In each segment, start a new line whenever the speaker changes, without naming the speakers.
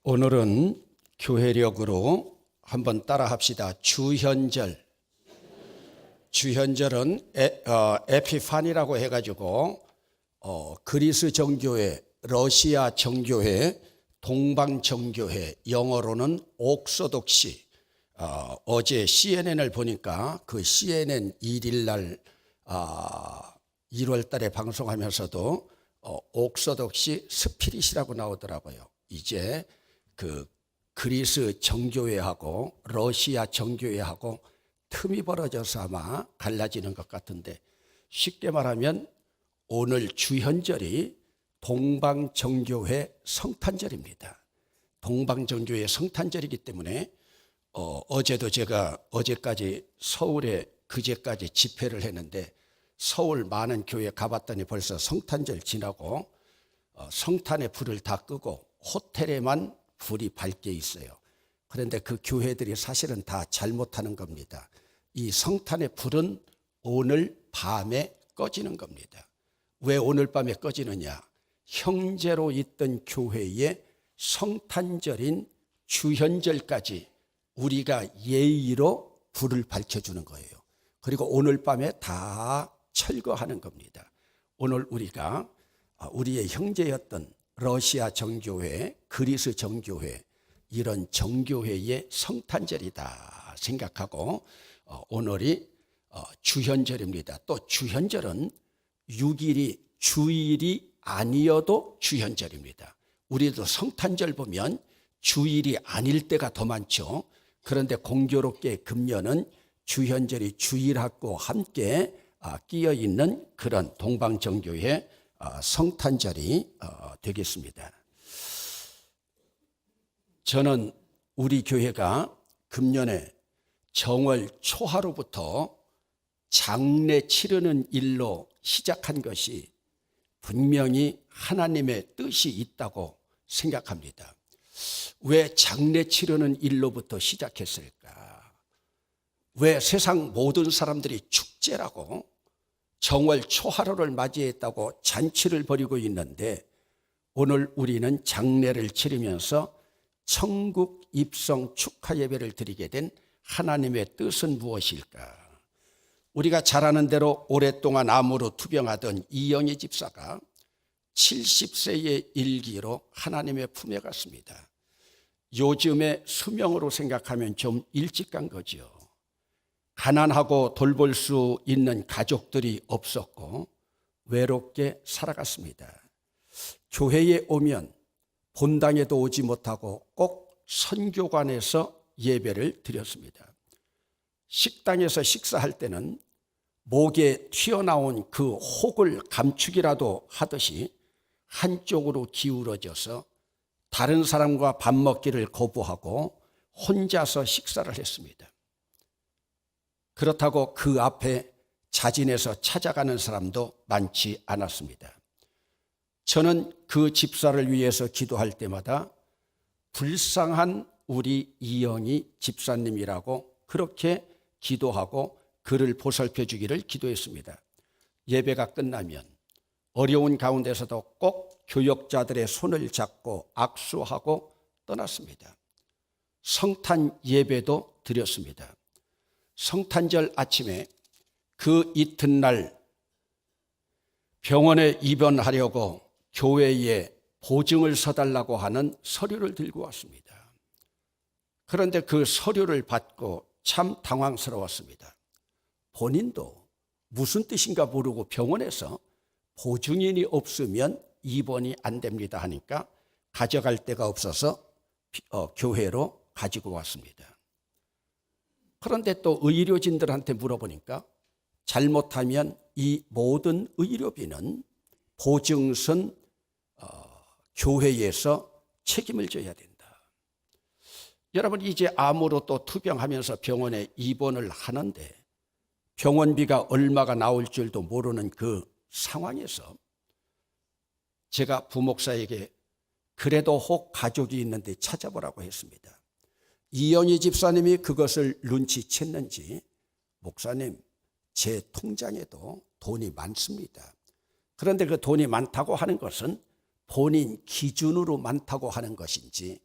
오늘은 교회력으로 한번 따라 합시다. 주현절. 주현절은 에피파니라고 해가지고 그리스 정교회, 러시아 정교회, 동방 정교회, 영어로는 옥소독시. 어제 CNN을 보니까 그 CNN 1일날 1월 달에 방송하면서도 옥소독시 스피릿이라고 나오더라고요. 이제 그 그리스 정교회하고 러시아 정교회하고 틈이 벌어져서 아마 갈라지는 것 같은데, 쉽게 말하면 오늘 주현절이 동방정교회 성탄절입니다. 동방정교회 성탄절이기 때문에 어제도 제가 어제까지 서울에 그제까지 집회를 했는데, 서울 많은 교회 가봤더니 벌써 성탄절 지나고 성탄의 불을 다 끄고 호텔에만 불이 밝게 있어요. 그런데 그 교회들이 사실은 다 잘못하는 겁니다. 이 성탄의 불은 오늘 밤에 꺼지는 겁니다. 왜 오늘 밤에 꺼지느냐? 형제로 있던 교회의 성탄절인 주현절까지 우리가 예의로 불을 밝혀주는 거예요. 그리고 오늘 밤에 다 철거하는 겁니다. 오늘 우리가 우리의 형제였던 러시아 정교회, 그리스 정교회, 이런 정교회의 성탄절이다 생각하고 오늘이 주현절입니다. 또 주현절은 6일이 주일이 아니어도 주현절입니다. 우리도 성탄절 보면 주일이 아닐 때가 더 많죠. 그런데 공교롭게 금년은 주현절이 주일하고 함께 끼어 있는 그런 동방정교회 성탄절이 되겠습니다. 저는 우리 교회가 금년에 정월 초하루부터 장례 치르는 일로 시작한 것이 분명히 하나님의 뜻이 있다고 생각합니다. 왜 장례 치르는 일로부터 시작했을까? 왜 세상 모든 사람들이 축제라고 정월 초하루를 맞이했다고 잔치를 벌이고 있는데, 오늘 우리는 장례를 치르면서 천국 입성 축하 예배를 드리게 된 하나님의 뜻은 무엇일까? 우리가 잘 아는 대로 오랫동안 암으로 투병하던 이영희 집사가 70세의 일기로 하나님의 품에 갔습니다. 요즘의 수명으로 생각하면 좀 일찍 간 거죠. 가난하고 돌볼 수 있는 가족들이 없었고 외롭게 살아갔습니다. 교회에 오면 본당에도 오지 못하고 꼭 선교관에서 예배를 드렸습니다. 식당에서 식사할 때는 목에 튀어나온 그 혹을 감추기라도 하듯이 한쪽으로 기울어져서 다른 사람과 밥 먹기를 거부하고 혼자서 식사를 했습니다. 그렇다고 그 앞에 자진해서 찾아가는 사람도 많지 않았습니다. 저는 그 집사를 위해서 기도할 때마다 불쌍한 우리 이영희 집사님이라고 그렇게 기도하고 그를 보살펴 주기를 기도했습니다. 예배가 끝나면 어려운 가운데서도 꼭 교역자들의 손을 잡고 악수하고 떠났습니다. 성탄 예배도 드렸습니다. 성탄절 아침에 그 이튿날 병원에 입원하려고 교회에 보증을 서달라고 하는 서류를 들고 왔습니다. 그런데 그 서류를 받고 참 당황스러웠습니다. 본인도 무슨 뜻인가 모르고 병원에서 보증인이 없으면 입원이 안 됩니다 하니까 가져갈 데가 없어서 교회로 가지고 왔습니다. 그런데 또 의료진들한테 물어보니까 잘못하면 이 모든 의료비는 보증선 교회에서 책임을 져야 된다. 여러분, 이제 암으로 또 투병하면서 병원에 입원을 하는데 병원비가 얼마가 나올 줄도 모르는 그 상황에서 제가 부목사에게 그래도 혹 가족이 있는데 찾아보라고 했습니다. 이영희 집사님이 그것을 눈치챘는지, 목사님, 제 통장에도 돈이 많습니다. 그런데 그 돈이 많다고 하는 것은 본인 기준으로 많다고 하는 것인지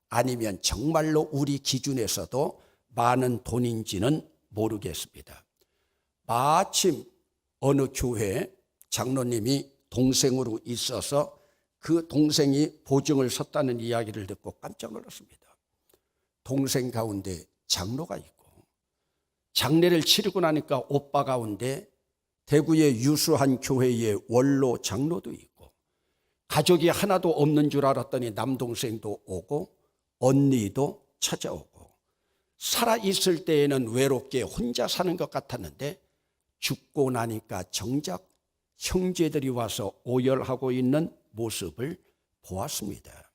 아니면 정말로 우리 기준에서도 많은 돈인지는 모르겠습니다. 마침 어느 교회 장로님이 동생으로 있어서 그 동생이 보증을 섰다는 이야기를 듣고 깜짝 놀랐습니다. 동생 가운데 장로가 있고 장례를 치르고 나니까 오빠 가운데 대구의 유수한 교회의 원로 장로도 있고 가족이 하나도 없는 줄 알았더니 남동생도 오고 언니도 찾아오고 살아있을 때에는 외롭게 혼자 사는 것 같았는데 죽고 나니까 정작 형제들이 와서 오열하고 있는 모습을 보았습니다.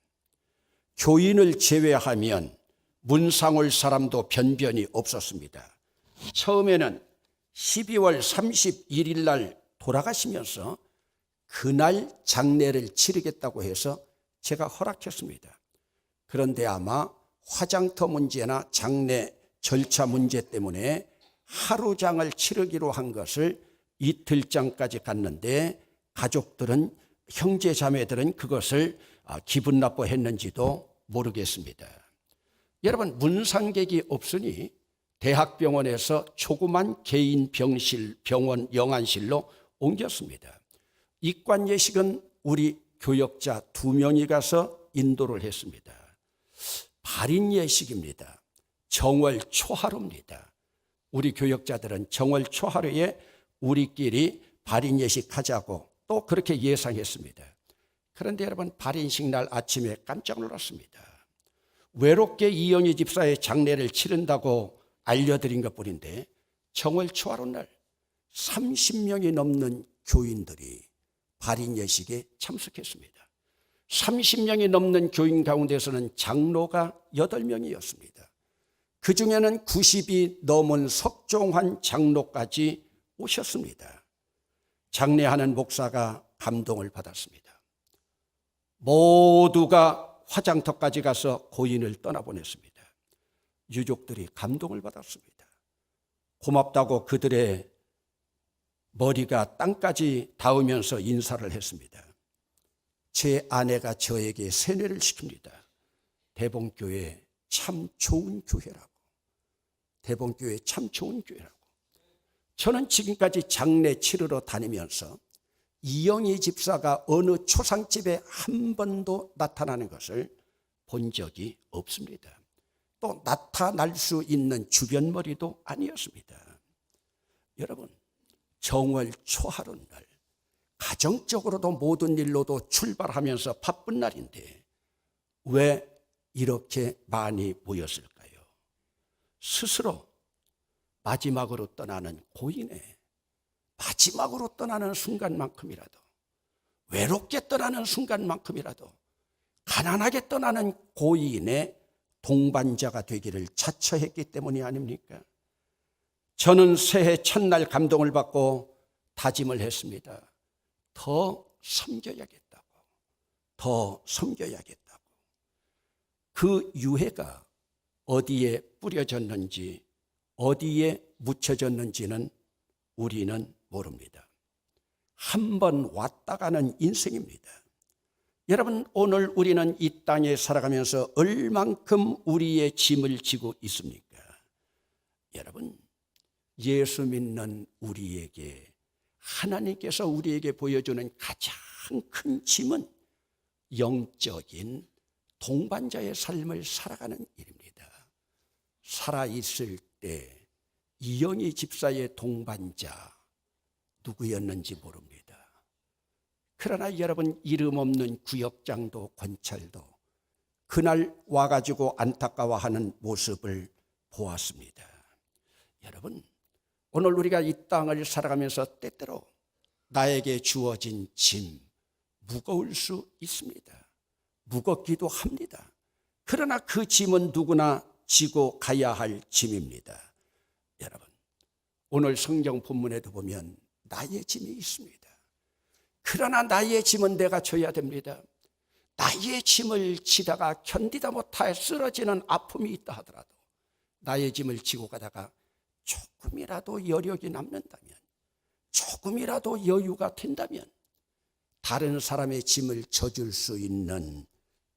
교인을 제외하면 문상올 사람도 변변이 없었습니다. 처음에는 12월 31일 날 돌아가시면서 그날 장례를 치르겠다고 해서 제가 허락했습니다. 그런데 아마 화장터 문제나 장례 절차 문제 때문에 하루장을 치르기로 한 것을 이틀장까지 갔는데 가족들은 형제 자매들은 그것을 기분 나빠했는지도 모르겠습니다. 여러분, 문상객이 없으니 대학병원에서 조그만 개인 병실, 병원 영안실로 옮겼습니다. 입관 예식은 우리 교역자 2명이 가서 인도를 했습니다. 발인 예식입니다. 정월 초하루입니다. 우리 교역자들은 정월 초하루에 우리끼리 발인 예식하자고 또 그렇게 예상했습니다. 그런데 여러분, 발인식 날 아침에 깜짝 놀랐습니다. 외롭게 이영희 집사의 장례를 치른다고 알려드린 것뿐인데 정월 초하루 날 30명이 넘는 교인들이 발인 예식에 참석했습니다. 30명이 넘는 교인 가운데서는 장로가 8명이었습니다. 그중에는 90이 넘은 석종환 장로까지 오셨습니다. 장례하는 목사가 감동을 받았습니다. 모두가 화장터까지 가서 고인을 떠나보냈습니다. 유족들이 감동을 받았습니다. 고맙다고 그들의 머리가 땅까지 닿으면서 인사를 했습니다. 제 아내가 저에게 세뇌를 시킵니다. 대봉교회 참 좋은 교회라고. 대봉교회 참 좋은 교회라고. 저는 지금까지 장례 치르러 다니면서 이영희 집사가 어느 초상집에 한 번도 나타나는 것을 본 적이 없습니다. 또 나타날 수 있는 주변머리도 아니었습니다. 여러분, 정월 초하루 날 가정적으로도 모든 일로도 출발하면서 바쁜 날인데 왜 이렇게 많이 모였을까요? 스스로 마지막으로 떠나는 고인의 마지막으로 떠나는 순간만큼이라도, 외롭게 떠나는 순간만큼이라도 가난하게 떠나는 고인의 동반자가 되기를 자처했기 때문이 아닙니까? 저는 새해 첫날 감동을 받고 다짐을 했습니다. 더 섬겨야겠다고. 더 섬겨야겠다고. 그 유해가 어디에 뿌려졌는지, 어디에 묻혀졌는지는 우리는 모릅니다. 한 번 왔다 가는 인생입니다. 여러분, 오늘 우리는 이 땅에 살아가면서 얼만큼 우리의 짐을 지고 있습니까? 여러분, 예수 믿는 우리에게 하나님께서 우리에게 보여주는 가장 큰 짐은 영적인 동반자의 삶을 살아가는 일입니다. 살아있을 때 이영희 집사의 동반자 누구였는지 모릅니다. 그러나 여러분, 이름 없는 구역장도 권찰도 그날 와가지고 안타까워하는 모습을 보았습니다. 여러분, 오늘 우리가 이 땅을 살아가면서 때때로 나에게 주어진 짐 무거울 수 있습니다. 무겁기도 합니다. 그러나 그 짐은 누구나 지고 가야 할 짐입니다. 여러분, 오늘 성경 본문에도 보면 나의 짐이 있습니다. 그러나 나의 짐은 내가 져야 됩니다. 나의 짐을 지다가 견디다 못해 쓰러지는 아픔이 있다 하더라도 나의 짐을 지고 가다가 조금이라도 여력이 남는다면, 조금이라도 여유가 된다면 다른 사람의 짐을 져줄 수 있는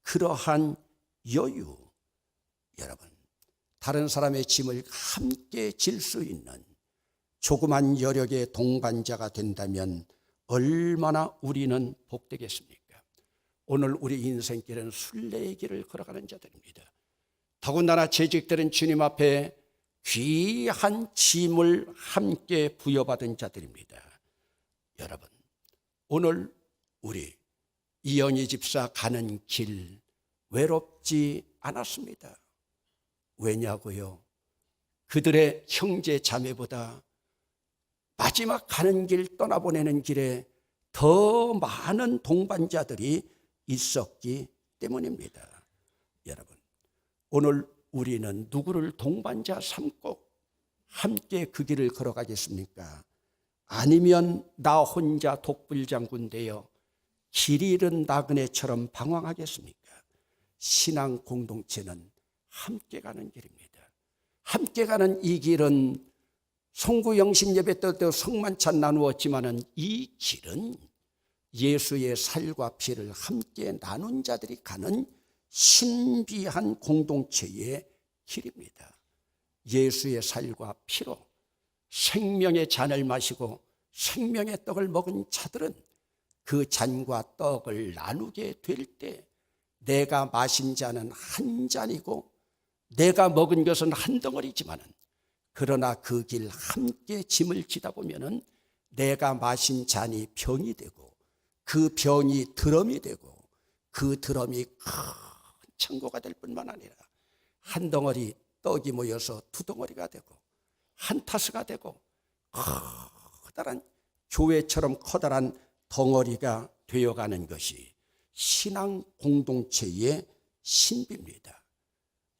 그러한 여유, 여러분, 다른 사람의 짐을 함께 질 수 있는 조그만 여력의 동반자가 된다면 얼마나 우리는 복되겠습니까? 오늘 우리 인생길은 순례의 길을 걸어가는 자들입니다. 더군다나 재직들은 주님 앞에 귀한 짐을 함께 부여받은 자들입니다. 여러분, 오늘 우리 이영희 집사 가는 길 외롭지 않았습니다. 왜냐고요? 그들의 형제 자매보다 마지막 가는 길 떠나보내는 길에 더 많은 동반자들이 있었기 때문입니다. 여러분, 오늘 우리는 누구를 동반자 삼고 함께 그 길을 걸어가겠습니까? 아니면 나 혼자 독불장군 되어 길 잃은 나그네처럼 방황하겠습니까? 신앙 공동체는 함께 가는 길입니다. 함께 가는 이 길은 성구 영신 예배 때 성만찬 나누었지만은 이 길은 예수의 살과 피를 함께 나눈 자들이 가는 신비한 공동체의 길입니다. 예수의 살과 피로 생명의 잔을 마시고 생명의 떡을 먹은 자들은 그 잔과 떡을 나누게 될 때 내가 마신 잔은 한 잔이고 내가 먹은 것은 한 덩어리지만은 그러나 그 길 함께 짐을 지다 보면은 내가 마신 잔이 병이 되고 그 병이 드럼이 되고 그 드럼이 큰 창고가 될 뿐만 아니라 한 덩어리 떡이 모여서 두 덩어리가 되고 한 타스가 되고 커다란 교회처럼 커다란 덩어리가 되어가는 것이 신앙 공동체의 신비입니다.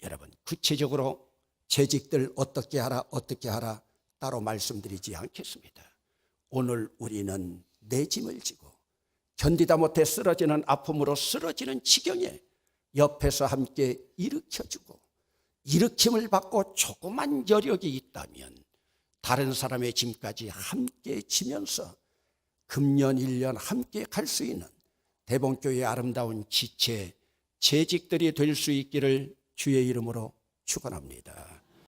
여러분, 구체적으로 재직들 어떻게 하라 따로 말씀드리지 않겠습니다. 오늘 우리는 내 짐을 지고 견디다 못해 쓰러지는 아픔으로 쓰러지는 지경에 옆에서 함께 일으켜주고 일으킴을 받고 조그만 여력이 있다면 다른 사람의 짐까지 함께 지면서 금년 1년 함께 갈 수 있는 대봉교회의 아름다운 지체 재직들이 될 수 있기를 주의 이름으로 축원합니다.